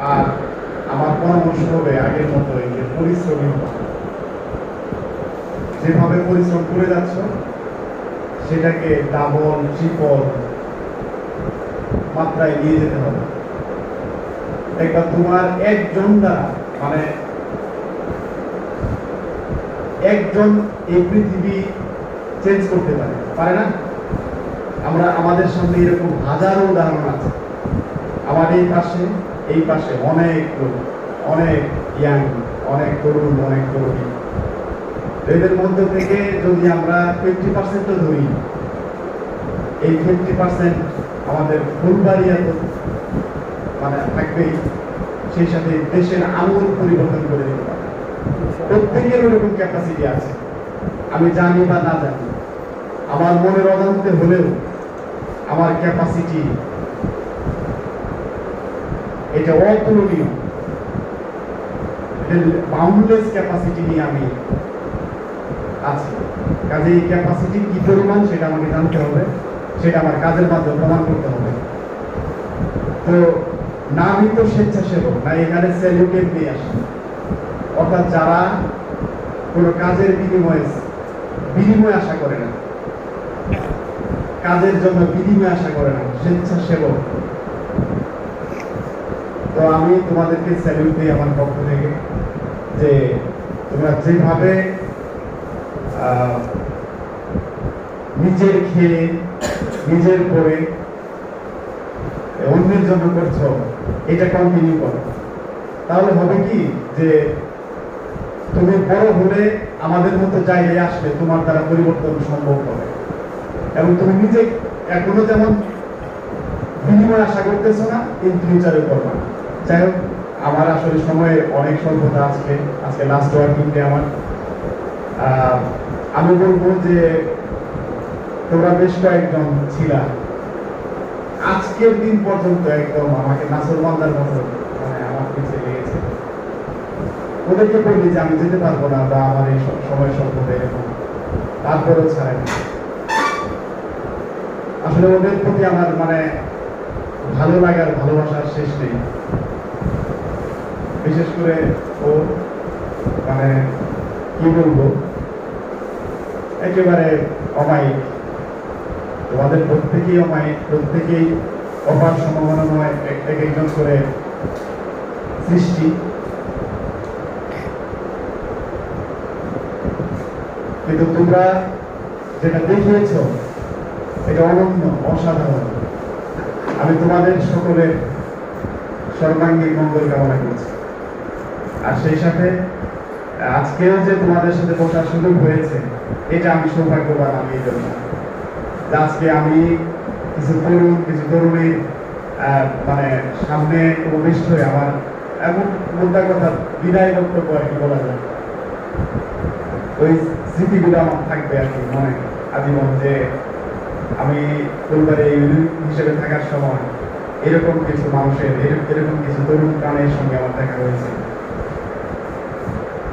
আর আমার পরামর্শ হবে আগের মতো এই যে পরিশ্রমী হওয়া। যেভাবে পরিশ্রম করে যাচ্ছ সেটাকে ডাবল ট্রিপল মাত্রায় নিয়ে যেতে হবে। একটা তোমার একজন দ্বারা মানে একজন এই পৃথিবী চেঞ্জ করতে পারে না? আমরা আমাদের সামনে এরকম হাজারো উদাহরণ আছে। আমার এই পাশে অনেক লোক, অনেক ইয়াং, অনেক তরুণ, অনেক তরুণী। এদের মধ্যে থেকে যদি আমরা 50% ধরি, এই 50% আমাদের ফুলবাড়িয়া তো মানে থাকবেই, সেই সাথে দেশের আমূল পরিবর্তন করে দিতে পারে। প্রত্যেকের ওরকম ক্যাপাসিটি আছে, আমি জানি বা না জানি। আমার মনের অজান্তে হলেও আমার ক্যাপাসিটি এটা অতুলনীয়, বাউন্ডলেস ক্যাপাসিটি নিয়ে আমি আছি। কাজে এই ক্যাপাসিটি কি পরিমাণ সেটা আমাকে জানতে হবে, সেটা আমার কাজের মাধ্যমে প্রমাণ করতে হবে। তো না আমি তো স্বেচ্ছাসেবক না, এখানে স্যালুটেড দিয়ে আসি। অর্থাৎ যারা কোনো কাজের বিনিময় আশা করে না, কাজের জন্য বিনিময় আশা করে না, স্বেচ্ছাসেবক। তো আমি তোমাদেরকে স্যালুট দিই আমার পক্ষ থেকে, যে তোমরা যেভাবে নিজের খেয়ে নিজের করে অন্যের জন্য করছো, এটা কন্টিনিউ করো। তাহলে হবে কি যে তুমি বড় হলে আমাদের মতো জায়গায় আসলে তোমার দ্বারা পরিবর্তন সম্ভব হবে। এবং তুমি নিজে এখনো যেমন বিনিময় আশা করতেছো না, ইন ফিউচারে করবা। যাই হোক, আমার আসলে সময়ের অনেক স্বল্পতা। আজকে লাস্ট ওয়ার্কিং ডে আমার। আমি বলবো যে তোমরা বেশ কয়েকজন ছিলা আজকের দিন পর্যন্ত একদম আমাকে নাসরবান্দার মতো মানে আমার পিছিয়ে লেগেছে। ওদেরকে বললি যে আমি যেতে পারবো না বা আমার এই সময় স্বল্পতা এরকম, তারপরেও ছাড়ে না। আসলে ওদের প্রতি আমার মানে ভালো লাগার ভালোবাসার শেষ নেই। বিশেষ করে ও মানে কি বলবো, একেবারে অমায়িক। তোমাদের প্রত্যেকেই অমায়িক, প্রত্যেকেই অপার সম্ভাবনা নয়, এক একজন করে সৃষ্টি। কিন্তু তোমরা যেটা দেখিয়েছ এটা অনন্য, অসাধারণ। আমি তোমাদের সকলের সর্বাঙ্গীন মঙ্গল কামনা করছি। আর সেই সাথে আজকেও যে তোমাদের সাথে বসার সুযোগ হয়েছে, এটা আমি সৌভাগ্যবান। আমি এই জন্য আজকে আমি কিছু তরুণীর মানে সামনে উপবিষ্ট হয়ে আমার এমন মোদ্দা কথা বিদায় বক্তব্য আর কি বলা যায়, ওই স্মৃতিগুলো আমার থাকবে আর কি মনে আজীবন, যে আমি পরিবারে হিসেবে থাকার সময় এরকম কিছু মানুষের এরকম কিছু তরুণ প্রাণের সঙ্গে আমার দেখা হয়েছে।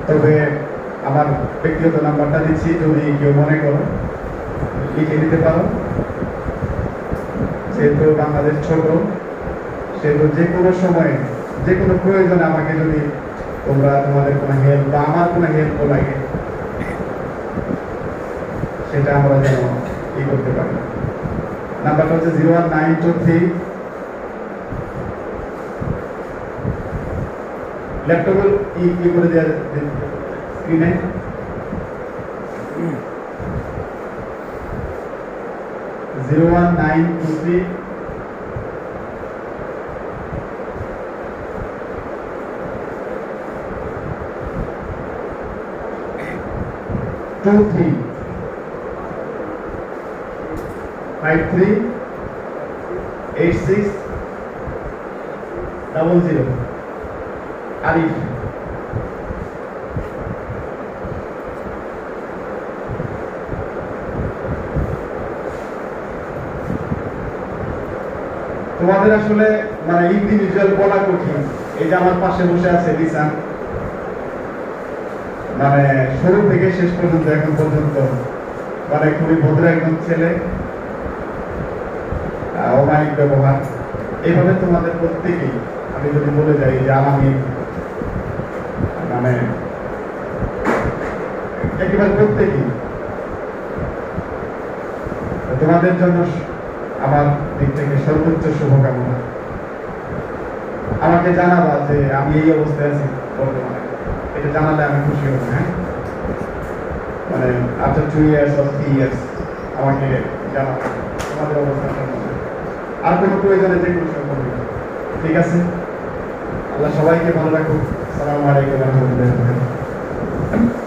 তবে আমার ব্যক্তিগত নাম্বারটা দিচ্ছি, যদি কেউ মনে করো লিখে দিতে পারো। যেহেতু বাংলাদেশ ছোট, সেহেতু যে কোনো সময়ে যে কোনো প্রয়োজনে আমাকে যদি তোমরা তোমাদের কোনো হেল্প বা আমার কোনো হেল্প লাগে, সেটা আমরা যেন ই করতে পারি। নাম্বারটা হচ্ছে 01923। ল্যাপটপের ই করে দেওয়ার স্ক্রিনে 01923 23 53 86 00। আরিফ। তোমাদের আসলে মানে ইন্ডিভিজুয়াল বলা কঠিন। এই যে আমার পাশে বসে আছে লিসান, মানে শুরু থেকে শেষ পর্যন্ত এখন পর্যন্ত মানে খুবই ভদ্র একজন ছেলে, অমায়িক ব্যবহার। এইভাবে তোমাদের প্রত্যেকেই আমি আমি যদি বলে যাই যে আমি মানে একেবারে প্রত্যেকেই তোমাদের জন্য আমার দিক থেকে সর্বোচ্চ শুভকামনা। আমাকে জানাবা যে আমি এই অবস্থায় আছি বর্তমানে, এটা জানালে আমি খুশি হব। হ্যাঁ, মানে আফটার 2 years or 3 years আমাকে জানাবা তোমাদের অবস্থা কেমন। আর কোনো প্রয়োজনে যে কোনো সময় করবে, ঠিক আছে? আল্লাহ সবাইকে ভালো রাখুক। আসসালামু আলাইকুম ওয়া রাহমাতুল্লাহি ওয়া বারাকাতুহু।